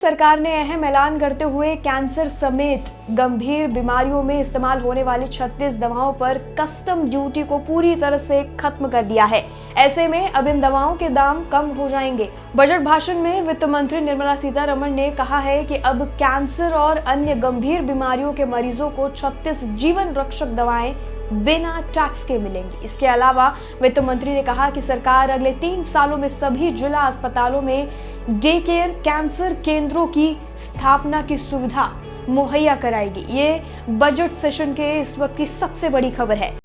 सरकार ने अहम ऐलान करते हुए कैंसर समेत गंभीर बीमारियों में इस्तेमाल होने वाली 36 दवाओं पर कस्टम ड्यूटी को पूरी तरह से खत्म कर दिया है। ऐसे में अब इन दवाओं के दाम कम हो जाएंगे। बजट भाषण में वित्त मंत्री निर्मला सीतारमण ने कहा है कि अब कैंसर और अन्य गंभीर बीमारियों के मरीजों को 36 जीवन रक्षक दवाएं बिना टैक्स के मिलेंगी। इसके अलावा वित्त मंत्री ने कहा कि सरकार अगले 3 सालों में सभी जिला अस्पतालों में डे केयर कैंसर केंद्रों की स्थापना की सुविधा मुहैया कराएगी। ये बजट सेशन के इस वक्त की सबसे बड़ी खबर है।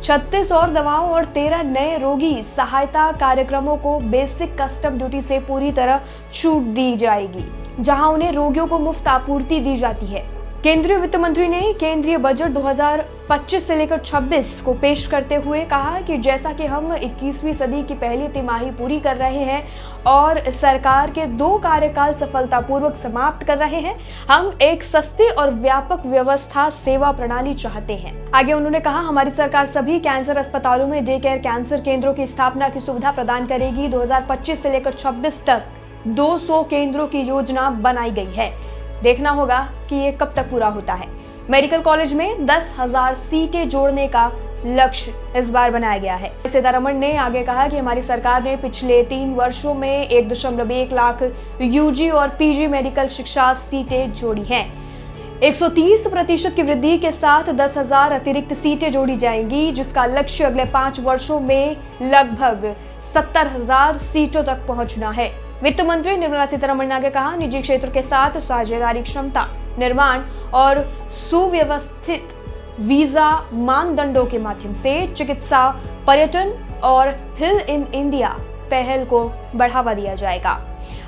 छत्तीस और दवाओं और 13 नए रोगी सहायता कार्यक्रमों को बेसिक कस्टम ड्यूटी से पूरी तरह छूट दी जाएगी, जहां उन्हें रोगियों को मुफ्त आपूर्ति दी जाती है। केंद्रीय वित्त मंत्री ने केंद्रीय बजट 2025 से लेकर 26 को पेश करते हुए कहा कि जैसा कि हम 21वीं सदी की पहली तिमाही पूरी कर रहे हैं और सरकार के 2 कार्यकाल सफलतापूर्वक समाप्त कर रहे हैं, हम एक सस्ती और व्यापक व्यवस्था सेवा प्रणाली चाहते हैं। आगे उन्होंने कहा, हमारी सरकार सभी कैंसर अस्पतालों में डे केयर कैंसर केंद्रों की स्थापना की सुविधा प्रदान करेगी। 2025 से लेकर 26 तक 200 केंद्रों की योजना बनाई गई है। देखना होगा कि ये कब तक पूरा होता है। मेडिकल कॉलेज में 10,000 सीटें जोड़ने का लक्ष्य इस बार बनाया गया है। सीतारमण ने आगे कहा कि हमारी सरकार ने पिछले 3 वर्षों में 1.1 लाख यूजी और पीजी मेडिकल शिक्षा सीटें जोड़ी हैं। 130% की वृद्धि के साथ 10,000 अतिरिक्त सीटें जोड़ी जाएंगी, जिसका लक्ष्य अगले 5 वर्षों में लगभग 70,000 सीटों तक पहुंचना है। वित्त मंत्री निर्मला सीतारमण ने आगे कहा, निजी क्षेत्र के साथ साझेदारी, क्षमता निर्माण और सुव्यवस्थित वीजा मानदंडों के माध्यम से चिकित्सा, पर्यटन और हिल इन इंडिया पहल को बढ़ावा दिया जाएगा।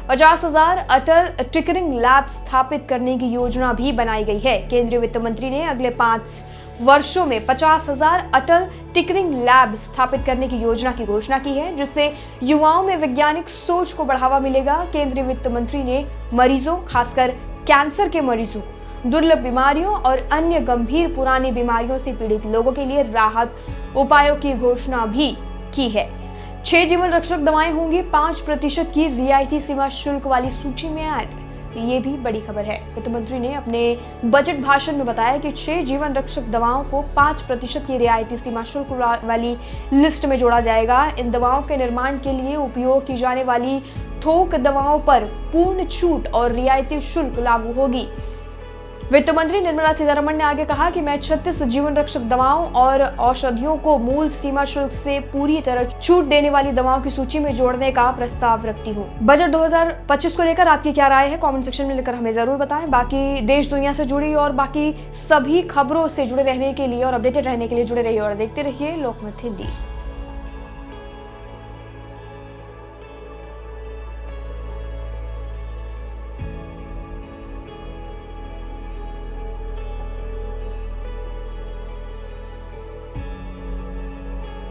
50,000 अटल टिकरिंग लैब स्थापित करने की योजना भी बनाई गई है। केंद्रीय वित्त मंत्री ने अगले 5 वर्षों में 50,000 अटल टिकरिंग लैब स्थापित करने की योजना की घोषणा की है, जिससे युवाओं में वैज्ञानिक सोच को बढ़ावा मिलेगा। केंद्रीय वित्त मंत्री ने मरीजों, खासकर कैंसर के मरीजों, दुर्लभ बीमारियों और अन्य गंभीर पुरानी बीमारियों से पीड़ित लोगों के लिए राहत उपायों की घोषणा भी की है। 6 जीवन रक्षक दवाएं होंगी 5% की रियायती सीमा शुल्क वाली सूची में ऐड। ये भी बड़ी खबर है। वित्त मंत्री ने अपने बजट भाषण में बताया कि 6 जीवन रक्षक दवाओं को 5% की रियायती सीमा शुल्क वाली लिस्ट में जोड़ा जाएगा। इन दवाओं के निर्माण के लिए उपयोग की जाने वाली थोक दवाओं पर पूर्ण छूट और रियायती शुल्क लागू होगी। वित्त मंत्री निर्मला सीतारमण ने आगे कहा कि मैं 36 जीवन रक्षक दवाओं और औषधियों को मूल सीमा शुल्क से पूरी तरह छूट देने वाली दवाओं की सूची में जोड़ने का प्रस्ताव रखती हूँ। बजट 2025 को लेकर आपकी क्या राय है? कमेंट सेक्शन में लिखकर हमें जरूर बताएं। बाकी देश दुनिया से जुड़ी और बाकी सभी खबरों से जुड़े रहने के लिए और अपडेटेड रहने के लिए जुड़े रहिए और देखते रहिए लोकमत हिंदी।